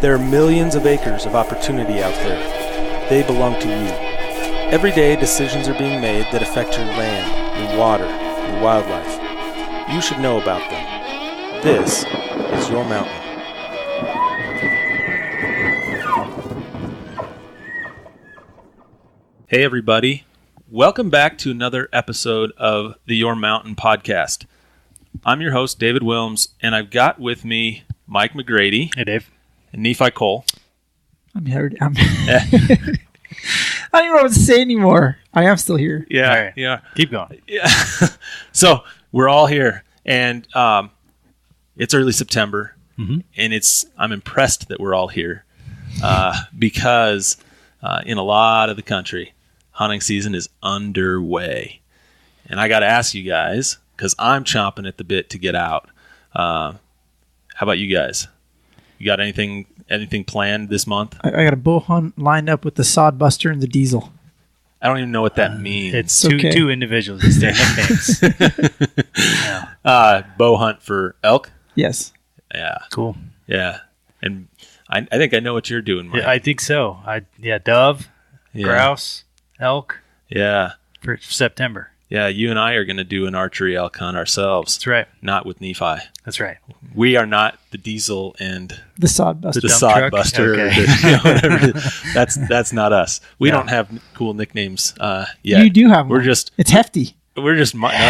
There are millions of acres of opportunity out there. They belong to you. Every day, decisions are being made that affect your land, your water, your wildlife. You should know about them. This is your mountain. Hey everybody, welcome back to another episode of the Your Mountain podcast. I'm your host, David Wilms, and I've got with me Mike McGrady. Hey, Dave. And Nephi Cole. I don't even know what to say anymore. I am still here. Yeah, right. yeah. Keep going. Yeah. So we're all here, and it's early September, and I'm impressed that we're all here because in a lot of the country, hunting season is underway. And I got to ask you guys, because I'm chomping at the bit to get out. How about you guys? You got anything planned this month? I got a bow hunt lined up with the Sodbuster and the Diesel. I don't even know what that means. It's two individuals. It's their nicknames. Yeah. Bow hunt for elk? Yes. Yeah. Cool. Yeah. And I think I know what you're doing, Mike. Yeah, I think so. Dove, grouse, elk. Yeah. For September. Yeah, you and I are going to do an archery elk hunt ourselves. That's right. Not with Nephi. That's right. We are not the Diesel and the Sodbuster. The Sodbuster. Okay. That's not us. We don't have cool nicknames yet. You do have one. It's hefty. We're just that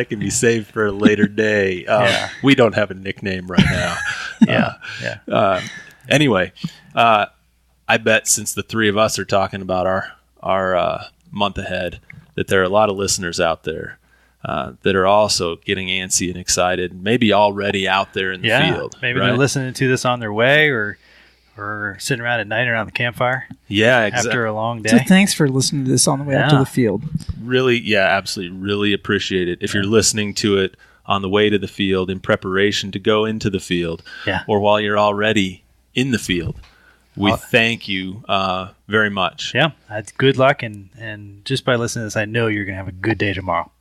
can be saved for a later day. We don't have a nickname right now. Anyway, I bet since the three of us are talking about our month ahead, that there are a lot of listeners out there that are also getting antsy and excited, maybe already out there in the field. Maybe they're listening to this on their way or sitting around at night around the campfire. Yeah, exactly. After a long day. So thanks for listening to this on the way out to the field. Really, absolutely. Really appreciate it. If you're listening to it on the way to the field in preparation to go into the field, or while you're already in the field, we thank you very much. Yeah, that's good luck, and just by listening to this, I know you're going to have a good day tomorrow.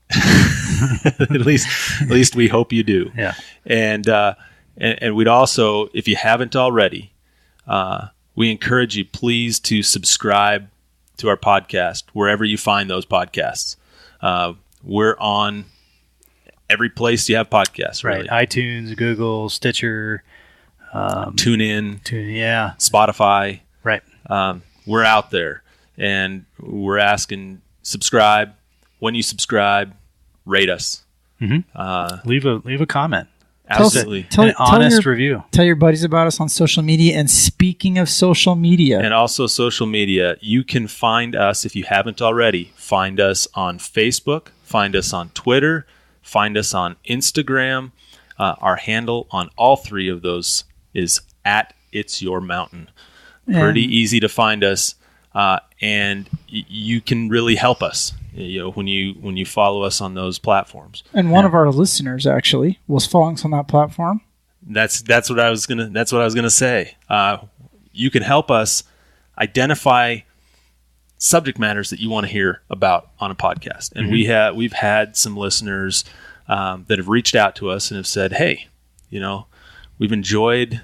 at least we hope you do. Yeah, and we'd also, if you haven't already, we encourage you please to subscribe to our podcast wherever you find those podcasts. We're on every place you have podcasts, really. Right? iTunes, Google, Stitcher. TuneIn, Spotify. Right. We're out there, and we're asking subscribe. When Subscribe, rate us. Mm-hmm. Leave a comment. Absolutely. An honest review. Tell your buddies about us on social media. And speaking of social media. And also social media, you can find us, if you haven't already, find us on Facebook, find us on Twitter, find us on Instagram. Our handle on all three of those is @It'sYourMountain. Pretty easy to find us, and you can really help us. When you follow us on those platforms. And one of our listeners actually was following us on that platform. That's what I was gonna say. You can help us identify subject matters that you want to hear about on a podcast, and we've had some listeners that have reached out to us and have said, "Hey, we've enjoyed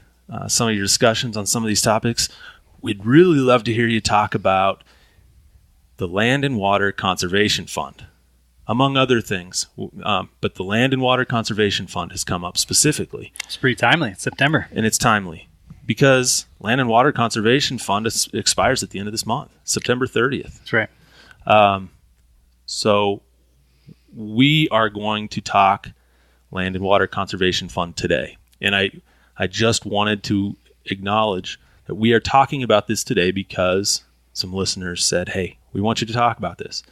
some of your discussions on some of these topics. We'd really love to hear you talk about the Land and Water Conservation Fund, among other things." But the Land and Water Conservation Fund has come up specifically. It's pretty timely. It's September. And it's timely because Land and Water Conservation Fund expires at the end of this month, September 30th. That's right. So we are going to talk Land and Water Conservation Fund today. And I just wanted to acknowledge that we are talking about this today because some listeners said, "Hey, we want you to talk about this."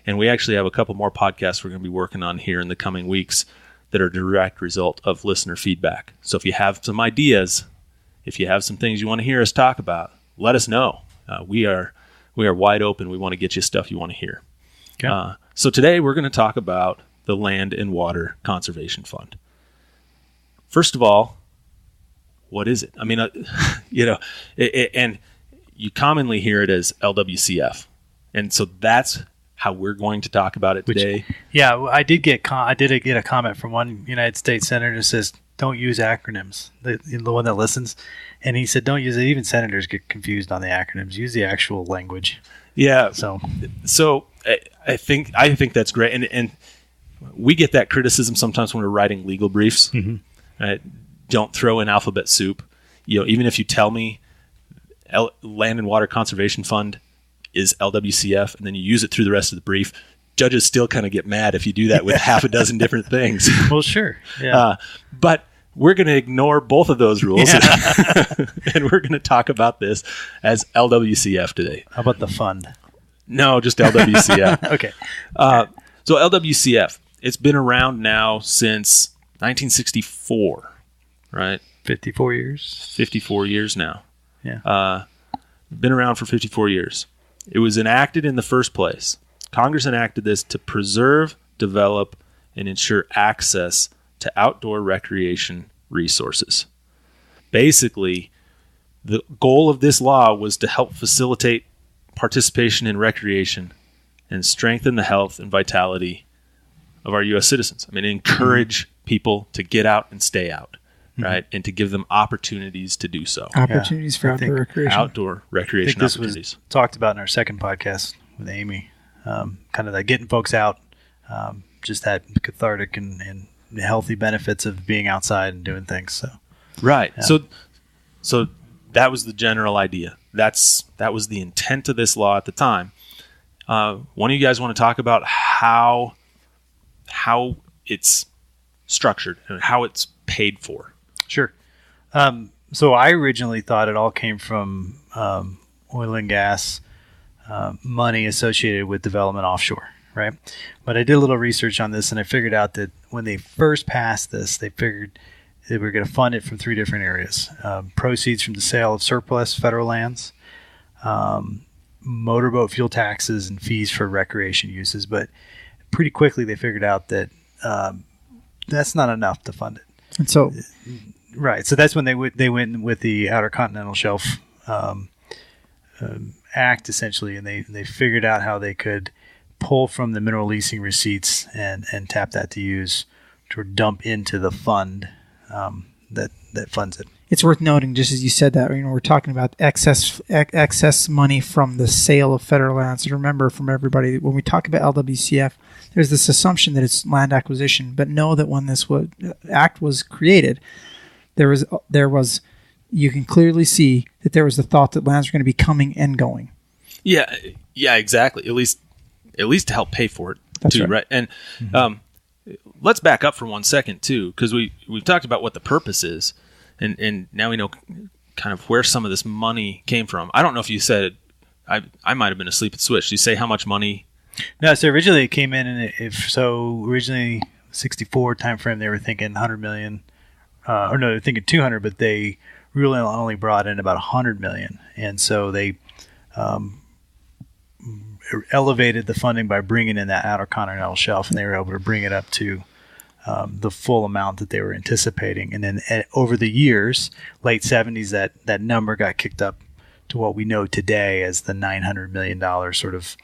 And we actually have a couple more podcasts we're going to be working on here in the coming weeks that are a direct result of listener feedback. So if you have some ideas, if you have some things you want to hear us talk about, let us know. We are wide open. We want to get you stuff you want to hear. Okay. So today we're going to talk about the Land and Water Conservation Fund. First of all, what is it? I mean, and you commonly hear it as LWCF. And so that's how we're going to talk about it today. Yeah, I did get a comment from one United States senator that says, don't use acronyms, the one that listens. And he said, don't use it. Even senators get confused on the acronyms. Use the actual language. Yeah. So I think that's great. And we get that criticism sometimes when we're writing legal briefs. Mhm. Right? Don't throw in alphabet soup. Even if you tell me Land and Water Conservation Fund is LWCF, and then you use it through the rest of the brief, judges still kind of get mad if you do that with half a dozen different things. Well, sure. Yeah. But we're going to ignore both of those rules, Yeah. and we're going to talk about this as LWCF today. How about the fund? No, just LWCF. Okay. So LWCF, it's been around now since 1964, right? 54 years. 54 years now. Yeah. Been around for 54 years. It was enacted in the first place. Congress enacted this to preserve, develop, and ensure access to outdoor recreation resources. Basically, the goal of this law was to help facilitate participation in recreation and strengthen the health and vitality of our U.S. citizens. I mean, encourage people to get out and stay out, right? And to give them opportunities to do so. Opportunities for outdoor recreation. Outdoor recreation this opportunities. was talked about in our second podcast with Amy. Kind of that getting folks out, just that cathartic and healthy benefits of being outside and doing things. So Right. Yeah. So that was the general idea. That was the intent of this law at the time. One of you guys want to talk about how it's structured and how it's paid for? Sure. So I originally thought it all came from oil and gas money associated with development offshore, right? But I did a little research on this, and I figured out that when they first passed this, they figured they were going to fund it from three different areas. Proceeds from the sale of surplus federal lands, motorboat fuel taxes, and fees for recreation uses. But pretty quickly they figured out that that's not enough to fund it. And so, right. So that's when they went with the Outer Continental Shelf Act, essentially, and they figured out how they could pull from the mineral leasing receipts and tap that to use to dump into the fund that funds it. it's worth noting, just as you said that, we're talking about excess money from the sale of federal lands. So remember, from everybody, when we talk about LWCF, there's this assumption that it's land acquisition, but know that when this act was created, there was you can clearly see that there was the thought that lands were going to be coming and going. Yeah, exactly. At least to help pay for it. That's too, right. And let's back up for 1 second too, because we've talked about what the purpose is, and now we know kind of where some of this money came from. I don't know if you said I might have been asleep at switch. Did you say how much money? No, so originally it came in, and originally 64 timeframe, they were thinking 100 million, or no, they're thinking 200, but they really only brought in about 100 million, and so they elevated the funding by bringing in that Outer Continental Shelf, and they were able to bring it up to the full amount that they were anticipating. And then over the years, late 70s, that number got kicked up to what we know today as the $900 million sort of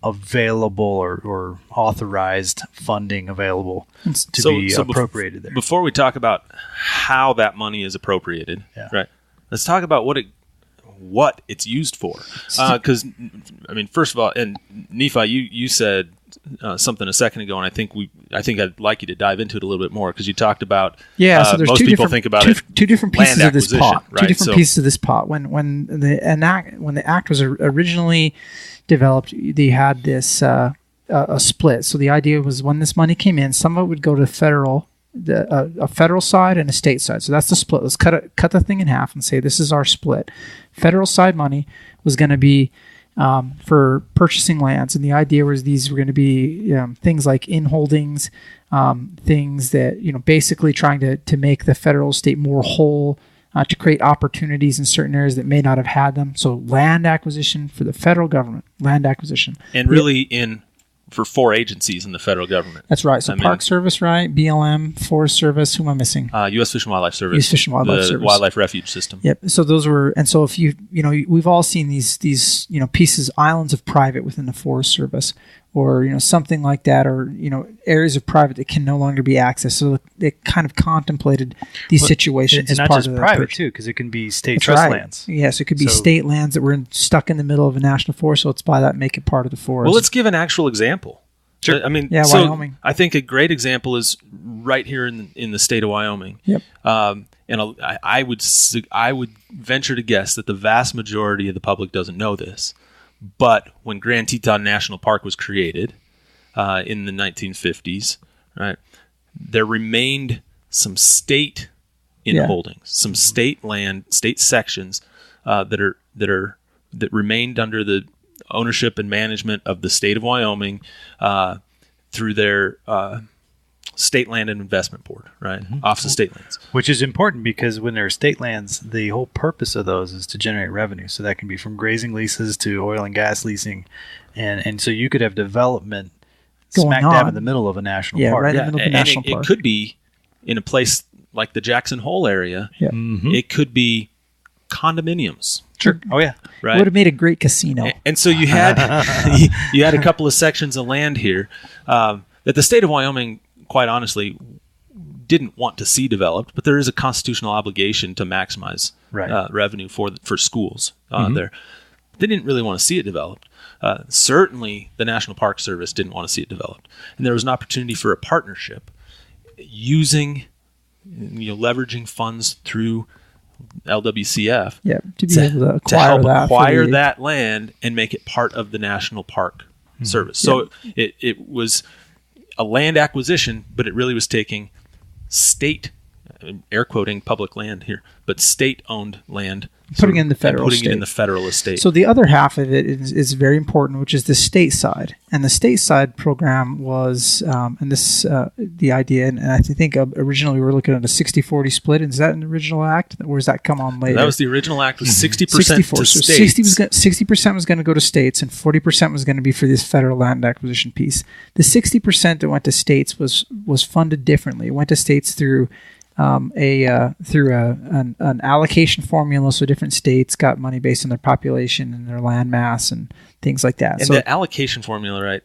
available or authorized funding available to be appropriated there. Before we talk about how that money is appropriated, right? Let's talk about what it's used for. Because, first of all, and Nephi, you said something a second ago, and I think I'd like you to dive into it a little bit more, because you talked about so there's most people think about two different pieces of this pot. Right? Two different pieces of this pot. When the act was originally developed, they had this a split. So the idea was, when this money came in, some of it would go to a federal side and a state side. So that's the split. Let's cut the thing in half and say this is our split. Federal side money was going to be for purchasing lands, and the idea was these were going to be things like inholdings, things that basically trying to make the federal state more whole, to create opportunities in certain areas that may not have had them. So land acquisition for the federal government, land acquisition, and really for 4 agencies in the federal government. That's right. So Park Service, right? BLM, Forest Service. Who am I missing? U.S. Fish and Wildlife Service. U.S. Fish and Wildlife Service. Wildlife Refuge System. Yep. So those were, and so if we've all seen these pieces, islands of private within the Forest Service. or something like that, or areas of private that can no longer be accessed. So they kind of contemplated these situations and as not part just of private purchase. too, because it can be state That's trust right. lands. Yes, it could be So- state lands that were stuck in the middle of a national forest. So let's buy that and make it part of the forest. Well, let's give an actual example. Sure. I mean, Yeah, so Wyoming. I think a great example is right here in the state of Wyoming. Yep. And I would venture to guess that the vast majority of the public doesn't know this, but when Grand Teton National Park was created in the 1950s, right, there remained some state holdings, some state land, state sections that remained under the ownership and management of the state of Wyoming through their State Land and Investment Board, right? Office of State Lands. Which is important because when there are state lands, the whole purpose of those is to generate revenue. So that can be from grazing leases to oil and gas leasing. And so you could have development Going smack dab on. in the middle of a national Yeah, park. right in the middle of the and national it park. could be in a place like the Jackson Hole area. Yeah. It could be condominiums, Sure. Oh, yeah. It right? would have made a great casino. And so you had you had a couple of sections of land here that the state of Wyoming, quite honestly, didn't want to see developed, but there is a constitutional obligation to maximize Right. revenue for schools there. They didn't really want to see it developed. Certainly, the National Park Service didn't want to see it developed, and there was an opportunity for a partnership using, leveraging funds through LWCF Yeah, to be able to to acquire help that. for acquire the- that land and make it part of the National Park Service. So it was a land acquisition, but it really was taking state, air quoting public land here, but state-owned land, Putting it in the and federal putting it in estate. the federal estate. So the other half of it is very important, which is the state side. And the state side program was, and this the idea, and I think originally we were looking at a 60-40 split. Is that an original act, or does that come on later? That was the original act, was 60% 64. to So states. 60% was going to go to states, and 40% was going to be for this federal land acquisition piece. The 60% that went to states was funded differently. It went to states through an allocation formula. So different states got money based on their population and their land mass and things like that. And So the allocation formula, right?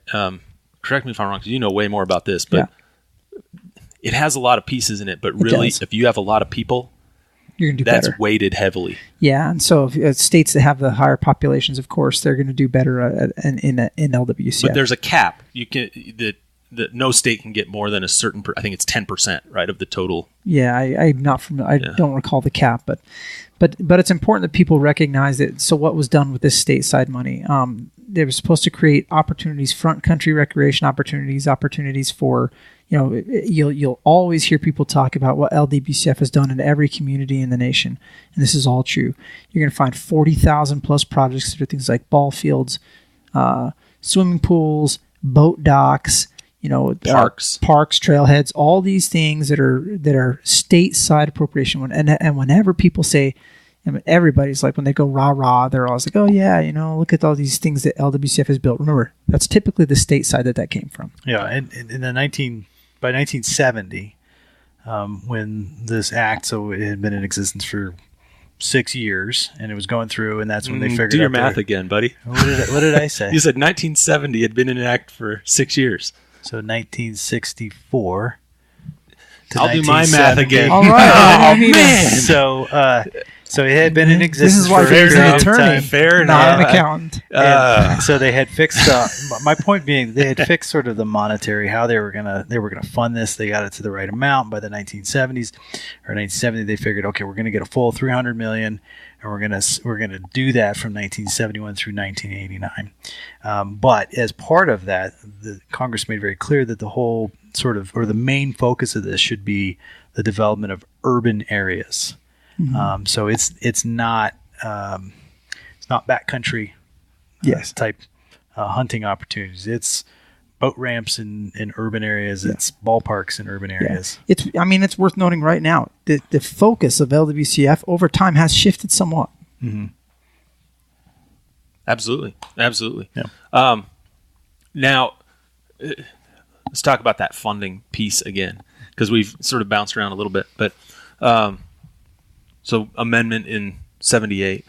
Correct me if I'm wrong, because you know way more about this, but it has a lot of pieces in it. But really, does. if you have a lot of people, you're going to do that's better. weighted heavily. Yeah, and so if, states that have the higher populations, of course, they're going to do better in LWCF. But there's a cap. You can that no state can get more than a certain. I think it's 10%, right, of the total. Yeah, I'm not familiar. I don't recall the cap, but it's important that people recognize it. So what was done with this stateside money? They were supposed to create opportunities, front country recreation opportunities for, you'll always hear people talk about what LDBCF has done in every community in the nation, and this is all true. You're going to find 40,000 plus projects that are things like ball fields, swimming pools, boat docks, Parks, trailheads, all these things that are stateside appropriation. And whenever people say, everybody's like, when they go rah rah, they're always like, oh yeah, look at all these things that LWCF has built. Remember, that's typically the state side that came from. Yeah, and in the by 1970, when this act, so it had been in existence for 6 years, and it was going through, and that's when they figured do your out math again, buddy. What did I say? You said 1970 had been in act for 6 years. So 1964. I'll do my math again. All right. Man. So it had been in existence This is why for a he's period an of attorney, time. Fair not enough. an accountant. And so they had fixed. My point being, they had fixed sort of the monetary, how they were gonna fund this. They got it to the right amount by the 1970s or 1970. They figured, okay, we're gonna get a full $300 million, and we're gonna do that from 1971 through 1989. But as part of that, the Congress made very clear that the whole the main focus of this should be the development of urban areas. Mm-hmm. So it's not backcountry type hunting opportunities. It's boat ramps in urban areas. Yeah. It's ballparks in urban areas. Yeah. It's worth noting right now that the focus of LWCF over time has shifted somewhat. Mm-hmm. Absolutely. Yeah. Now, let's talk about that funding piece again, because we've sort of bounced around a little bit. But so amendment in 78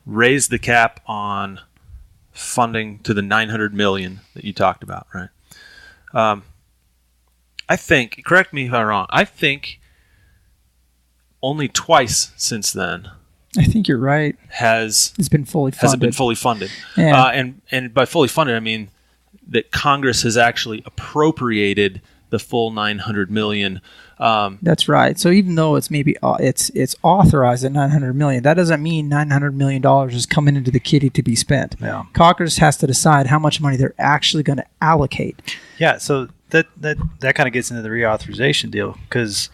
raised the cap on funding to the $900 million that you talked about, right? I think, correct me if I'm wrong, I think only twice since then I think you're right. it's been fully funded. Has it been fully funded? Yeah. And by fully funded, I mean that Congress has actually appropriated the full $900 million. That's right. So even though it's maybe it's authorized at $900 million, that doesn't mean $900 million is coming into the kitty to be spent. Yeah. Congress has to decide how much money they're actually going to allocate. Yeah, so that kind of gets into the reauthorization deal because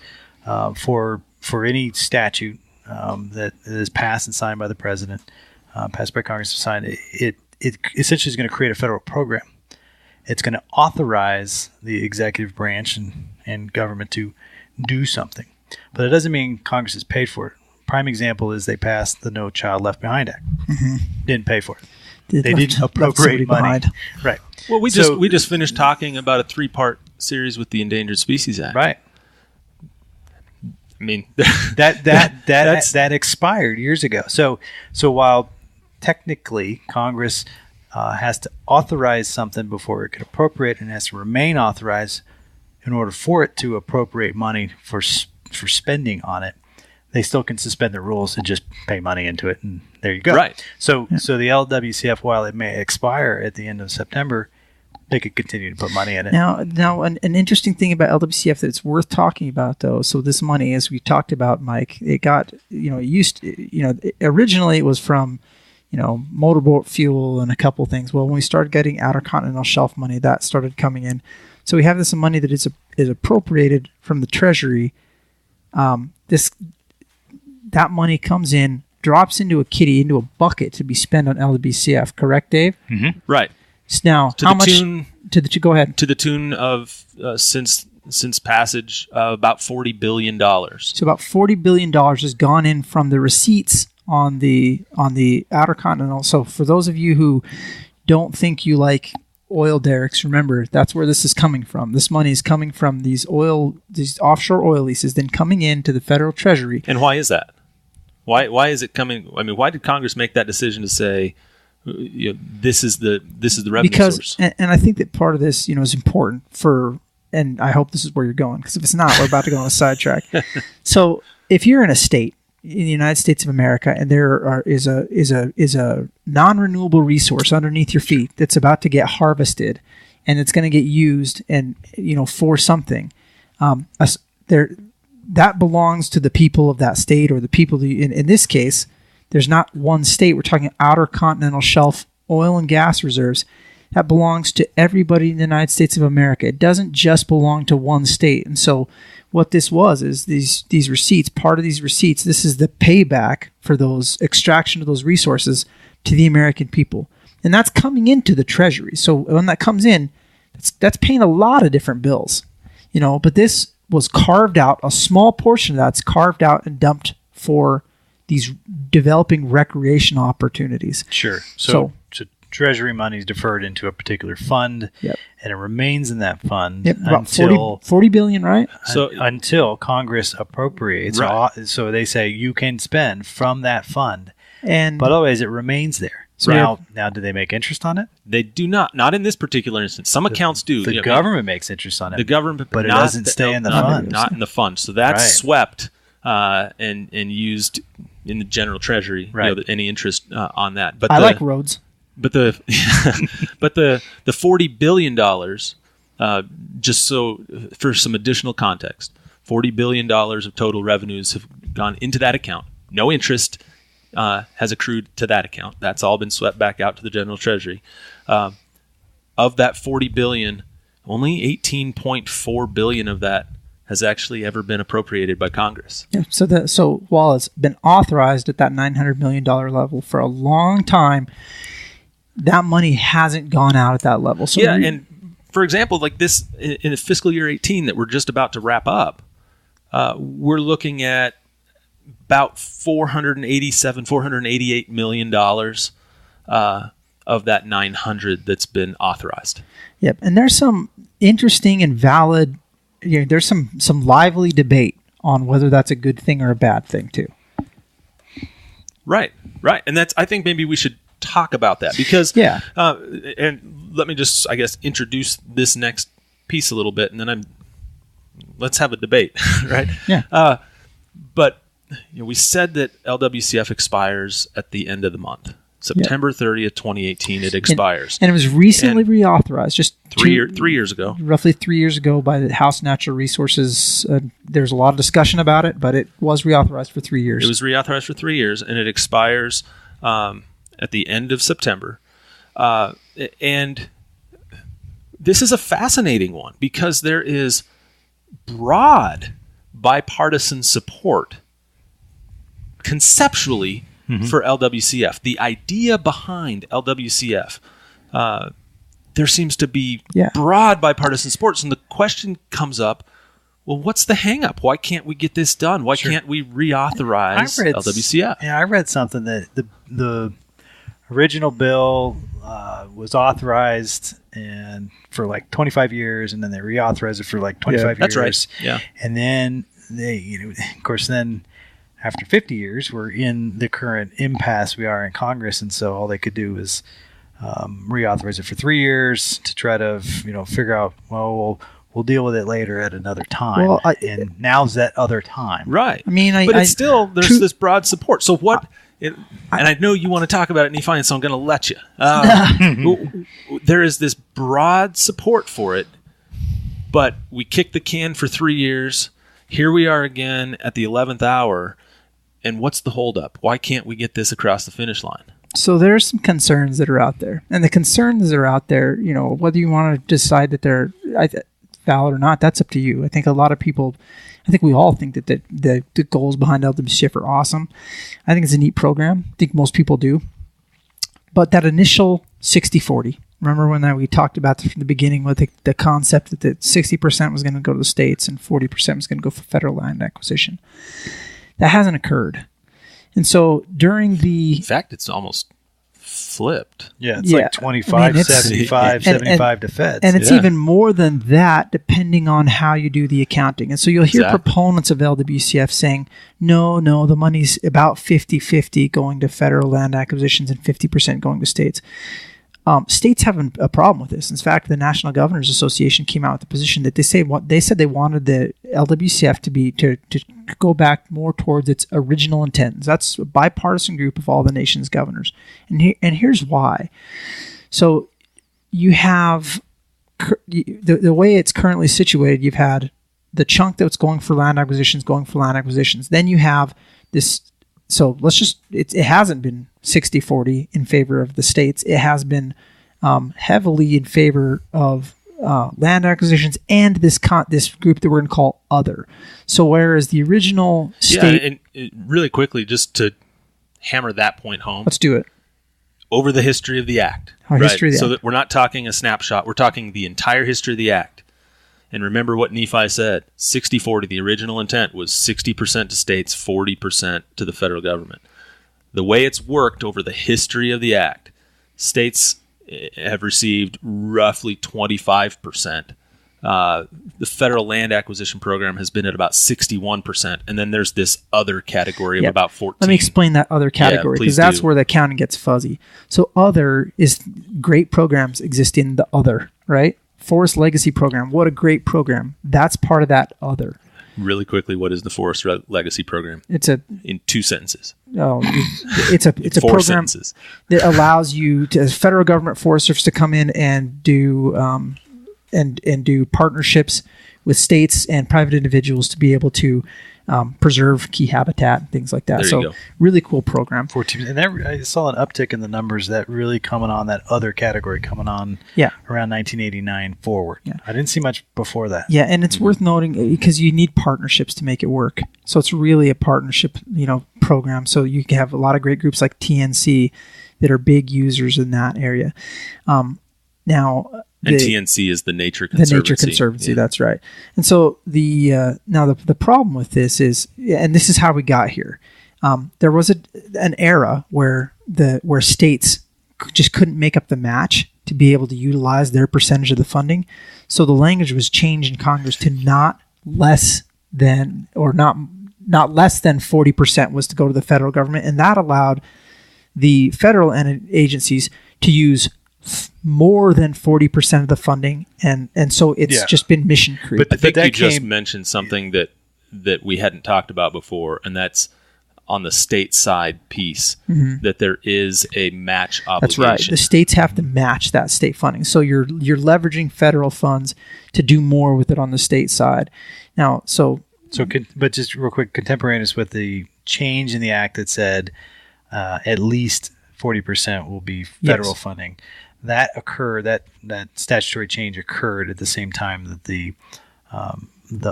for any statute that is passed and signed by the president, passed by Congress and signed, it essentially is going to create a federal program. It's going to authorize the executive branch and government to do something. But it doesn't mean Congress has paid for it. Prime example is they passed the No Child Left Behind Act. Mm-hmm. Didn't pay for it. They didn't appropriate money. Behind. Right. Well, we just finished talking about a 3-part series with the Endangered Species Act. Right. I mean, that expired years ago. So while technically Congress has to authorize something before it could appropriate, and has to remain authorized in order for it to appropriate money for spending on it, they still can suspend the rules and just pay money into it, and there you go. Right. So the LWCF, while it may expire at the end of September, they could continue to put money in it. Now, an interesting thing about LWCF that it's worth talking about, though. So this money, as we talked about, Mike, it got originally it was from motorboat fuel and a couple things. Well, when we started getting outer continental shelf money, that started coming in. So we have this money that is appropriated from the Treasury. That money comes in, drops into a bucket to be spent on LWCF. Correct, Dave? Mm-hmm. Right. So now, go ahead. To the tune of since passage, about $40 billion. So about $40 billion has gone in from the receipts on the outer continental. So for those of you who don't think you like oil derricks, remember that's where this is coming from. This money is coming from these offshore oil leases, then coming into the federal treasury. And why is that? Why is it coming? I mean, why did Congress make that decision to say, this is the revenue source? And I think that part of this, is important for, and I hope this is where you're going, because if it's not, we're about to go on a sidetrack. So if you're in a state in the United States of America, and there is a non-renewable resource underneath your feet that's about to get harvested, and it's going to get used, and for something, that belongs to the people of that state, or the people. In this case, there's not one state. We're talking outer continental shelf oil and gas reserves. That belongs to everybody in the United States of America. It doesn't just belong to one state. And so what this was is these receipts, part of these receipts, this is the payback for those extraction of those resources to the American people. And that's coming into the Treasury. So when that comes in, that's paying a lot of different bills. But this was carved out, a small portion of that's carved out and dumped for these developing recreation opportunities. Sure. So Treasury money is deferred into a particular fund, yep, and it remains in that fund about until $40 billion, right? So until Congress appropriates. Right. So they say you can spend from that fund, but otherwise it remains there. So now, do they make interest on it? They do not. Not in this particular instance. Some accounts do. The government makes interest on it. The government, but it doesn't stay in the fund. Not in the fund. So that's swept and used in the general treasury. Right. Any interest on that. But I like roads. But the $40 billion, just so for some additional context, $40 billion of total revenues have gone into that account. No interest has accrued to that account. That's all been swept back out to the general treasury. Of that $40 billion, only $18.4 billion of that has actually ever been appropriated by Congress. Yeah, so while it's been authorized at that $900 million level for a long time, that money hasn't gone out at that level. So and for example, like this in the fiscal year 18 that we're just about to wrap up, we're looking at about $488 million of that 900 that's been authorized. Yep, and there's some interesting and valid. There's some lively debate on whether that's a good thing or a bad thing too. Right, and I think maybe we should talk about that because, Yeah. And let me just, I guess, introduce this next piece a little bit, and then let's have a debate, right? Yeah. But we said that LWCF expires at the end of the month. September 30th, 2018, it expires. And it was recently reauthorized, just 3 years ago. Roughly 3 years ago by the House Natural Resources. There's a lot of discussion about it, but it was reauthorized for 3 years. It was reauthorized for 3 years, and it expires at the end of September. And this is a fascinating one because there is broad bipartisan support conceptually for LWCF. The idea behind LWCF, there seems to be broad bipartisan support. And the question comes up, well, what's the hang up? Why can't we get this done? Why can't we reauthorize LWCF? Yeah, I read something that the original bill was authorized and for like 25 years, and then they reauthorized it for like 25 years. That's right. Yeah. And then they, of course, then after 50 years, we're in the current impasse we are in Congress, and so all they could do is reauthorize it for 3 years to try to, figure out, well, we'll deal with it later at another time. Well, and now's that other time. Right. I mean, but it's still, there's this broad support. So what, and I know you want to talk about it, Nephi, so I'm going to let you. There is this broad support for it, but we kicked the can for 3 years. Here we are again at the 11th hour. And what's the holdup? Why can't we get this across the finish line? So there's some concerns that are out there. And the concerns that are out there, whether you want to decide that they're valid or not, that's up to you. I think a lot of people, we all think that the goals behind LWCF are awesome. I think it's a neat program. I think most people do. But that initial 60-40, remember when we talked about from the beginning with the concept that 60% was going to go to the states and 40% was going to go for federal land acquisition. That hasn't occurred. And so during In fact, it's almost flipped. Yeah, it's like 25, 75, 75 to feds. And it's even more than that depending on how you do the accounting. And so you'll hear proponents of LWCF saying, no, the money's about 50-50 going to federal land acquisitions and 50% going to states. States have a problem with this. In fact, the National Governors Association came out with the position that they said they wanted the LWCF to go back more towards its original intent. That's a bipartisan group of all the nation's governors, and here's why. So you have the way it's currently situated. You've had the chunk that's going for land acquisitions. Then you have this. So it hasn't been 60-40 in favor of the states. It has been heavily in favor of land acquisitions and this group that we're going to call other. So whereas the original state... Yeah, and really quickly, just to hammer that point home. Let's do it. Over the history of the Act. History of the Act. Act. So that we're not talking a snapshot. We're talking the entire history of the Act. And remember what Nephi said, 60-40, the original intent was 60% to states, 40% to the federal government. The way it's worked over the history of the Act, states have received roughly 25%. The federal land acquisition program has been at about 61%. And then there's this other category of about 14%. Let me explain that other category, because that's where the accounting gets fuzzy. So other is great programs exist in the other, right? Forest Legacy Program. What a great program. That's part of that other. Really quickly, what is the Forest Legacy Program? In 2 sentences. Oh, it's a program sentences. that allows you as federal government Forest Service to come in and do and do partnerships with states and private individuals to be able to preserve key habitat and things like that. There you go. Really cool program. 14, and I saw an uptick in the numbers that really coming on that other category coming on around 1989 forward. Yeah. I didn't see much before that. Yeah, and it's worth noting because you need partnerships to make it work. So it's really a partnership, program. So you can have a lot of great groups like TNC that are big users in that area. TNC is the Nature Conservancy. The Nature Conservancy, that's right. And so the problem with this is, and this is how we got here. There was an era where states just couldn't make up the match to be able to utilize their percentage of the funding. So the language was changed in Congress to not less than 40% was to go to the federal government, and that allowed the federal agencies to use more than 40% of the funding, and so it's just been mission creep. I think you just mentioned something that we hadn't talked about before, and that's on the state side piece, that there is a match obligation. That's right. The states have to match that state funding. So you're leveraging federal funds to do more with it on the state side. Now, but just real quick, contemporaneous with the change in the act that said at least 40% will be federal funding. That occurred. That statutory change occurred at the same time that the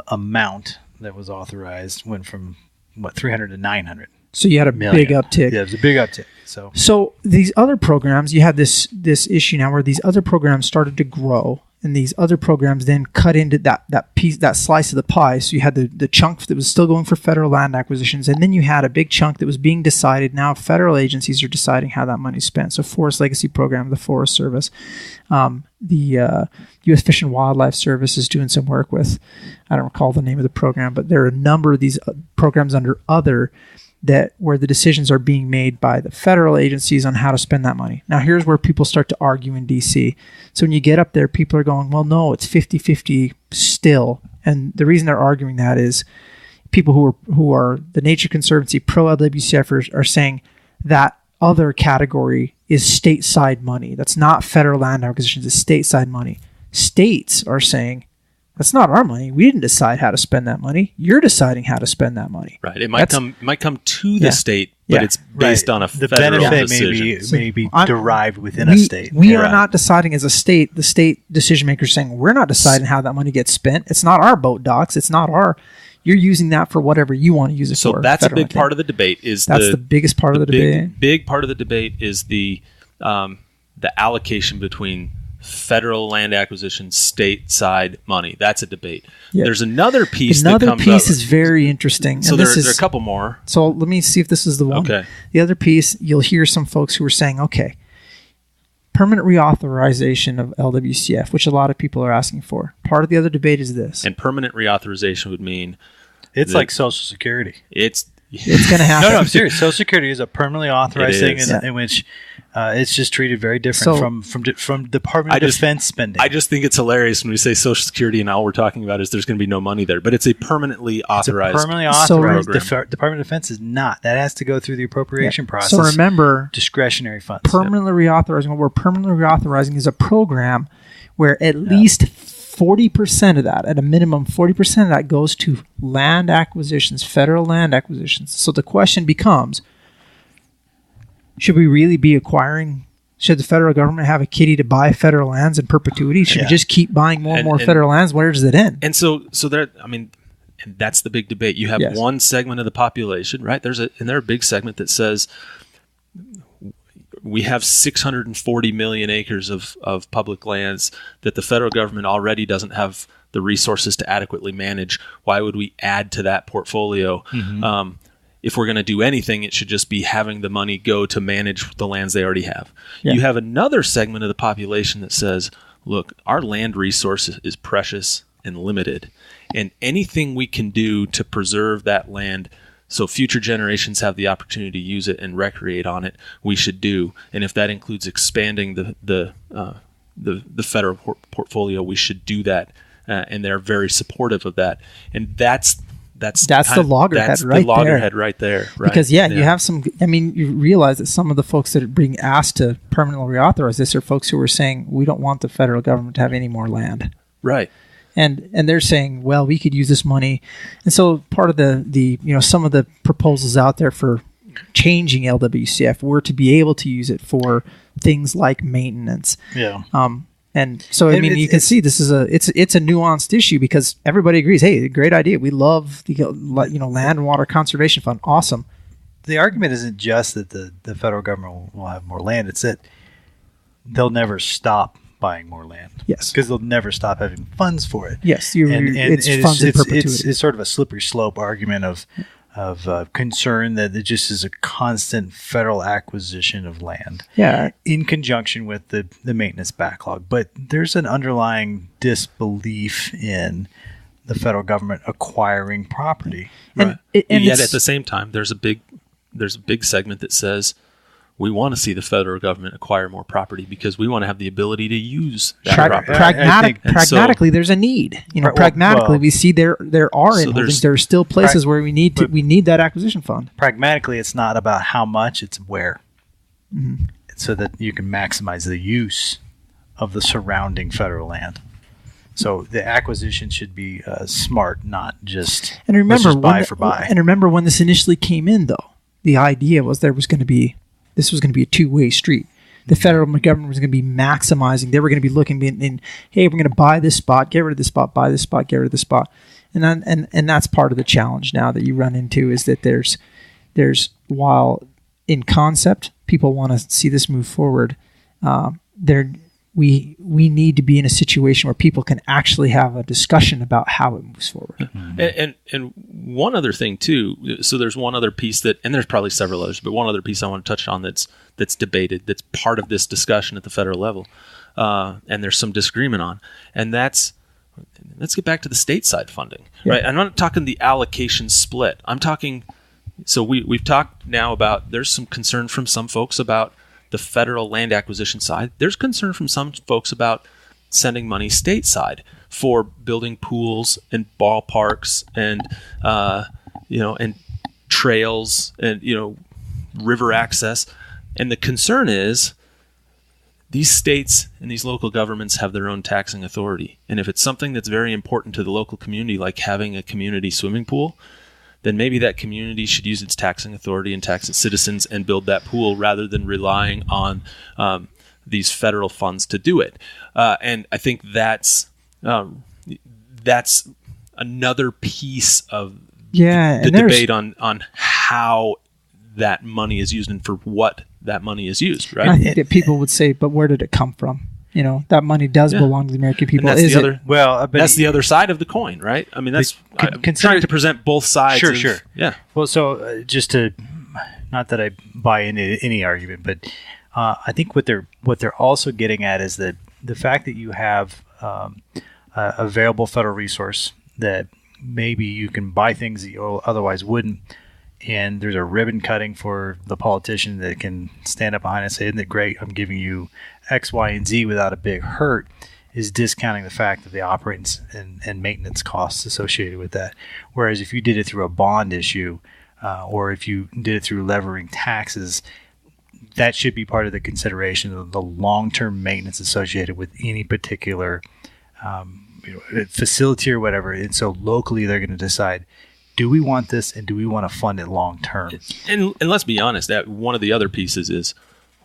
amount that was authorized went from 300 to 900. So you had a big uptick. Yeah, it was a big uptick. So these other programs, you had this issue now where these other programs started to grow, and these other programs then cut into that piece, that slice of the pie. So you had the chunk that was still going for federal land acquisitions, and then you had a big chunk that was being decided. Now federal agencies are deciding how that money is spent. So Forest Legacy Program, the Forest Service, the U.S. Fish and Wildlife Service is doing some work with, I don't recall the name of the program, but there are a number of these programs under other where the decisions are being made by the federal agencies on how to spend that money. Now, here's where people start to argue in D.C. So when you get up there, people are going, well, no, it's 50-50 still. And the reason they're arguing that is people who are the Nature Conservancy pro-LWCF are saying that other category is stateside money. That's not federal land acquisitions, it's stateside money. States are saying, that's not our money. We didn't decide how to spend that money. You're deciding how to spend that money. Right. It might come to the state, but it's based on a federal decision. May be derived within a state. We are not deciding as a state. The state decision makers saying we're not deciding how that money gets spent. It's not our boat docks. It's not our. You're using that for whatever you want to use it for. So that's a big part of the debate. That's the biggest part of the debate. Big part of the debate is the allocation between federal land acquisition, stateside money. That's a debate. Yeah. There's another piece that comes up. Another piece is very interesting. So there are a couple more. So let me see if this is the one. Okay. The other piece, you'll hear some folks who are saying, okay, permanent reauthorization of LWCF, which a lot of people are asking for. Part of the other debate is this. And permanent reauthorization would mean... It's like Social Security. It's going to happen. No, I'm serious. Social Security is a permanently authorized thing in which it's just treated very different from Department of Defense spending. I just think it's hilarious when we say Social Security and all we're talking about is there's going to be no money there, but it's a permanently authorized program. Department of Defense is not. That has to go through the appropriation process. So remember, discretionary funds. Permanently reauthorizing. What we're permanently reauthorizing is a program where at least 40% of that, at a minimum, 40% of that goes to land acquisitions, federal land acquisitions. So the question becomes, should we really be acquiring, should the federal government have a kitty to buy federal lands in perpetuity? Should we just keep buying more and more federal lands? Where does it end? And so there, I mean, and that's the big debate. You have one segment of the population, right? There's a big segment that says, we have 640 million acres of public lands that the federal government already doesn't have the resources to adequately manage. Why would we add to that portfolio? Mm-hmm. If we're going to do anything, it should just be having the money go to manage the lands they already have. Yeah. You have another segment of the population that says, look, our land resource is precious and limited, and anything we can do to preserve that land so future generations have the opportunity to use it and recreate on it, we should do. And if that includes expanding the federal portfolio, we should do that. And they're very supportive of that. And that's the loggerhead right there. Right? Because you have some. I mean, you realize that some of the folks that are being asked to permanently reauthorize this are folks who are saying we don't want the federal government to have any more land. Right. And they're saying, well, we could use this money. And so part of the some of the proposals out there for changing LWCF were to be able to use it for things like maintenance. Yeah. And so I mean, you can see this is it's a nuanced issue because everybody agrees, hey, great idea. We love the land and water conservation fund. Awesome. The argument isn't just that the federal government will have more land. It's that they'll never stop buying more land. Yes. Because they'll never stop having funds for it. Yes. It's funds in perpetuity. It's sort of a slippery slope argument of concern that it just is a constant federal acquisition of land. Yeah. In conjunction with the maintenance backlog. But there's an underlying disbelief in the federal government acquiring property. Right. And yet at the same time, there's a big segment that says, we want to see the federal government acquire more property because we want to have the ability to use that property. Pragmatically, there's a need. Pragmatically, we see there are holdings. There are still places where we need that acquisition fund. Pragmatically, it's not about how much; it's where, so that you can maximize the use of the surrounding federal land. So the acquisition should be smart, not just buy for buy. And remember when this initially came in, though, the idea was this was going to be a two-way street. The federal government was going to be maximizing. They were going to be looking in, hey, we're going to buy this spot, get rid of this spot, buy this spot, get rid of this spot. And that's part of the challenge now that you run into is that there's while in concept people want to see this move forward, we need to be in a situation where people can actually have a discussion about how it moves forward. And one other thing too. So there's one other piece and there's probably several others, but one other piece I want to touch on that's debated, that's part of this discussion at the federal level, and there's some disagreement on, and let's get back to the state side funding, right? I'm not talking the allocation split. I'm talking. So we've talked now about there's some concern from some folks about the federal land acquisition side. There's concern from some folks about sending money stateside for building pools and ballparks and and trails and river access. And the concern is these states and these local governments have their own taxing authority. And if it's something that's very important to the local community, like having a community swimming pool, then maybe that community should use its taxing authority and tax its citizens and build that pool rather than relying on these federal funds to do it. And I think that's another piece of the debate on how that money is used and for what that money is used. Right? I think that people would say, but where did it come from? That money does belong to the American people. That's the other side of the coin, right? I mean, I'm trying to present both sides. Sure. Yeah. Well, so just to, not that I buy into any argument, but I think what they're also getting at is that the fact that you have a available federal resource that maybe you can buy things that you otherwise wouldn't, and there's a ribbon cutting for the politician that can stand up behind and say, isn't it great? I'm giving you X, Y, and Z without a big hurt, is discounting the fact of the operating and maintenance costs associated with that. Whereas if you did it through a bond issue or if you did it through levering taxes, that should be part of the consideration of the long-term maintenance associated with any particular facility or whatever. And so locally they're going to decide, do we want this and do we want to fund it long term? And let's be honest, that one of the other pieces is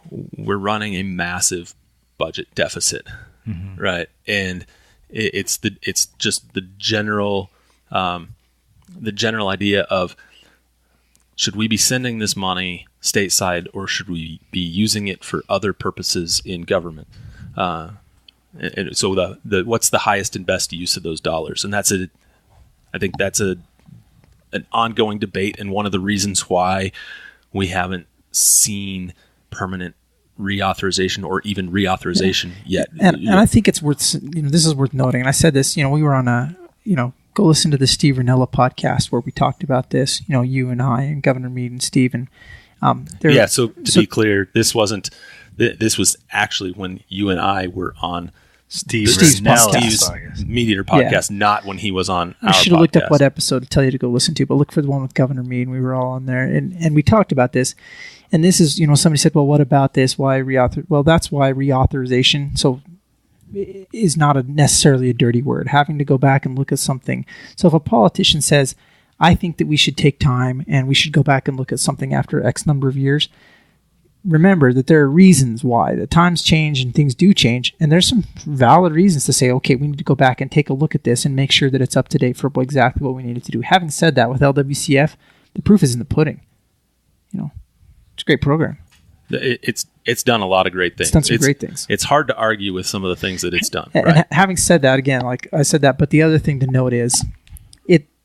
we're running a massive budget deficit, right? And it's just the general idea of, should we be sending this money stateside or should we be using it for other purposes in government? And so what's the highest and best use of those dollars? And I think that's an ongoing debate, and one of the reasons why we haven't seen permanent reauthorization or even reauthorization yet. And I think it's worth, this is worth noting. And I said this, we were on go listen to the Steve Ranella podcast where we talked about this, you and I and Governor Meade and Steve. And so to be clear, this was actually when you and I were on Steve's Meteor podcast, not when he was on our podcast. I should have looked up what episode to tell you to go listen to, but look for the one with Governor Meade, and we were all on there. And we talked about this. And this is, somebody said, well, what about this? Why reauthor? Well, that's why reauthorization is not necessarily a dirty word, having to go back and look at something. So if a politician says, I think that we should take time and we should go back and look at something after X number of years, remember that there are reasons why. The times change and things do change, and there's some valid reasons to say, okay, we need to go back and take a look at this and make sure that it's up to date for exactly what we needed to do. Having said that, with LWCF, the proof is in the pudding. It's a great program. It's done a lot of great things. It's done some great things. It's hard to argue with some of the things that it's done. And having said that, again, like I said that, but the other thing to note is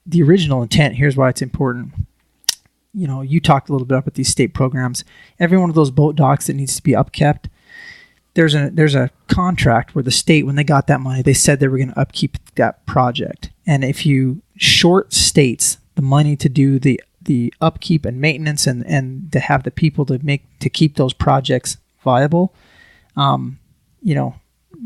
the original intent. Here's why it's important. You talked a little bit about these state programs. Every one of those boat docks that needs to be upkept, there's a contract where the state, when they got that money, they said they were going to upkeep that project. And if you short states the money to do the the upkeep and maintenance and to have the people to keep those projects viable,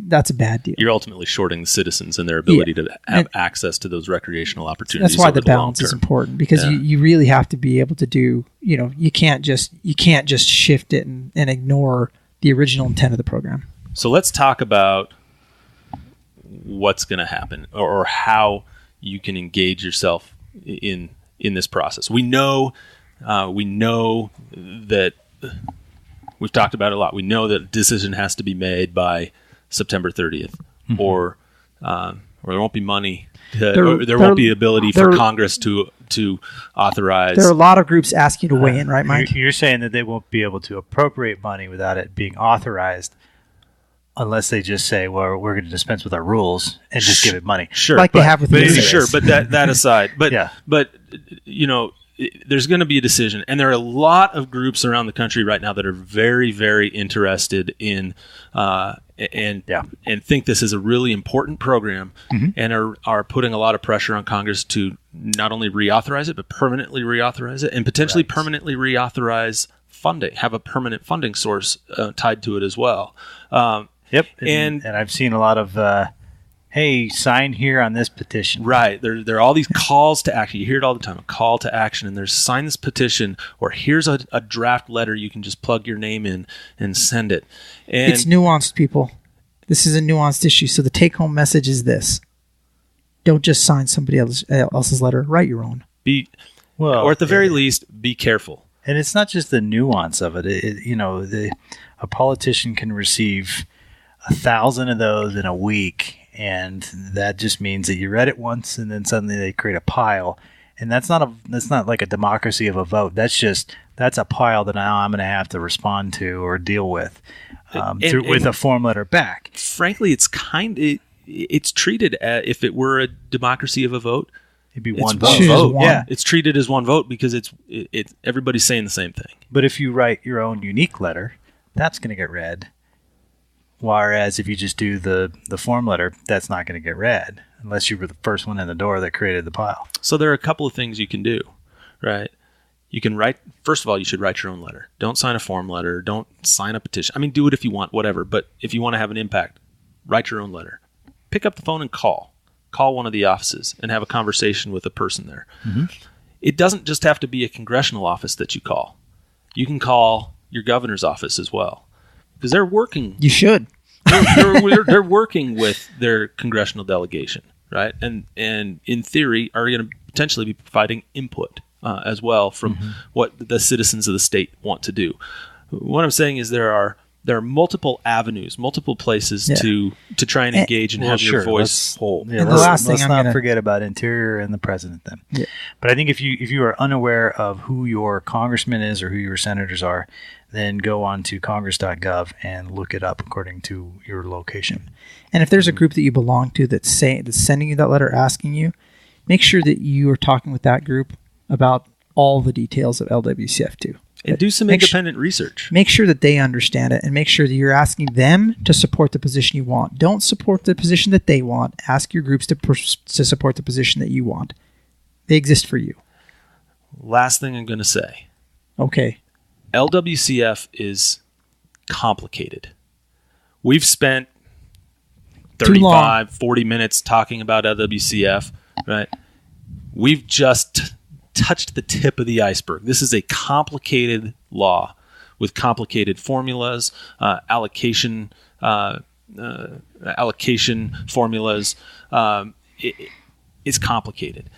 that's a bad deal. You're ultimately shorting the citizens and their ability to have access to those recreational opportunities. That's why the balance is important, because you really have to be able to do, you can't just shift it and ignore the original intent of the program. So let's talk about what's going to happen or how you can engage yourself in this process. We know that we've talked about it a lot. We know that a decision has to be made by September 30th, or there won't be money. There won't be ability for Congress to authorize. There are a lot of groups asking to weigh in, right, Mike? You're saying that they won't be able to appropriate money without it being authorized, unless they just say, "Well, we're going to dispense with our rules and just give it money." Sure, like they have with the sure. But that aside, but there's going to be a decision, and there are a lot of groups around the country right now that are very, very interested in and think this is a really important program, and are putting a lot of pressure on Congress to not only reauthorize it, but permanently reauthorize it, and potentially permanently reauthorize funding, have a permanent funding source tied to it as well. Yep, and I've seen a lot of. Hey, sign here on this petition. Right. There are all these calls to action. You hear it all the time, a call to action. And there's sign this petition, or here's a draft letter you can just plug your name in and send it. And it's nuanced, people. This is a nuanced issue. So the take-home message is this. Don't just sign somebody else's letter. Write your own. Or at the very least, be careful. And it's not just the nuance of it. A politician can receive 1,000 of those in a week, and that just means that you read it once and then suddenly they create a pile. And that's not like a democracy of a vote. That's a pile that now I'm going to have to respond to or deal with with a form letter back. Frankly, it's treated as if it were a democracy of a vote. It'd be one vote. Yeah, it's treated as one vote because it's everybody's saying the same thing. But if you write your own unique letter, that's going to get read. Whereas if you just do the form letter, that's not going to get read unless you were the first one in the door that created the pile. So there are a couple of things you can do, right? You can write, first of all, you should write your own letter. Don't sign a form letter. Don't sign a petition. I mean, do it if you want, whatever. But if you want to have an impact, write your own letter. Pick up the phone and call. Call one of the offices and have a conversation with a person there. Mm-hmm. It doesn't just have to be a congressional office that you call. You can call your governor's office as well. Because they're working. You should. They're working with their congressional delegation, right? And in theory, are going to potentially be providing input as well from what the citizens of the state want to do. What I'm saying is there are multiple avenues, multiple places to try and engage and have your voice hold. Yeah, let's not forget about Interior and the president then. Yeah. But I think if you are unaware of who your congressman is or who your senators are, then go on to congress.gov and look it up according to your location. And if there's a group that you belong to that's sending you that letter asking you, make sure that you are talking with that group about all the details of LWCF2. And do some independent research. Make sure that they understand it, and make sure that you're asking them to support the position you want. Don't support the position that they want. Ask your groups to support the position that you want. They exist for you. Last thing I'm going to say. Okay. LWCF is complicated. We've spent 35, 40 minutes talking about LWCF, right? We've just touched the tip of the iceberg. This is a complicated law with complicated formulas, allocation formulas. It's complicated.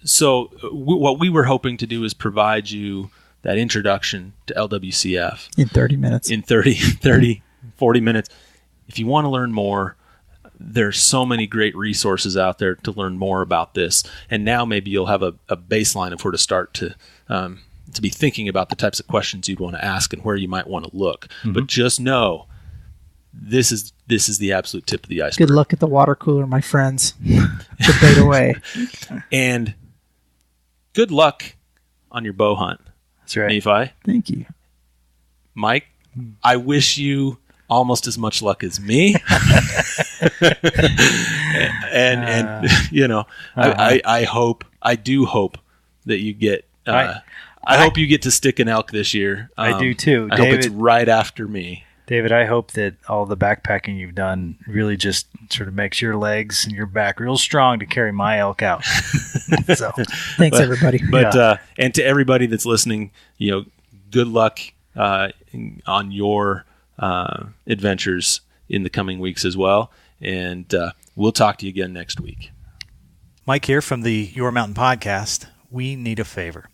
So what we were hoping to do is provide you that introduction to LWCF. In 30 minutes. In 30, 40 minutes. If you want to learn more, there's so many great resources out there to learn more about this. And now maybe you'll have a baseline of where to start to be thinking about the types of questions you'd want to ask and where you might want to look. Mm-hmm. But just know this is the absolute tip of the iceberg. Good luck at the water cooler, my friends. Debate away. And good luck on your bow hunt. That's right. Nephi. Thank you. Mike, I wish you almost as much luck as me. and you know, I do hope that you get I hope you get to stick an elk this year. I do too. I hope it's right after me. David, I hope that all the backpacking you've done really just sort of makes your legs and your back real strong to carry my elk out. So, thanks, everybody. But and to everybody that's listening, good luck on your adventures in the coming weeks as well. And we'll talk to you again next week. Mike here from the Your Mountain Podcast. We need a favor.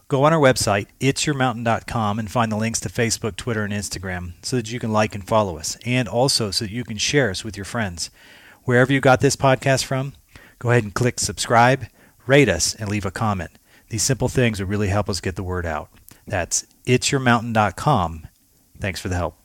Go on our website, itsyourmountain.com, and find the links to Facebook, Twitter, and Instagram so that you can like and follow us, and also so that you can share us with your friends. Wherever you got this podcast from, go ahead and click subscribe, rate us, and leave a comment. These simple things will really help us get the word out. That's itsyourmountain.com. Thanks for the help.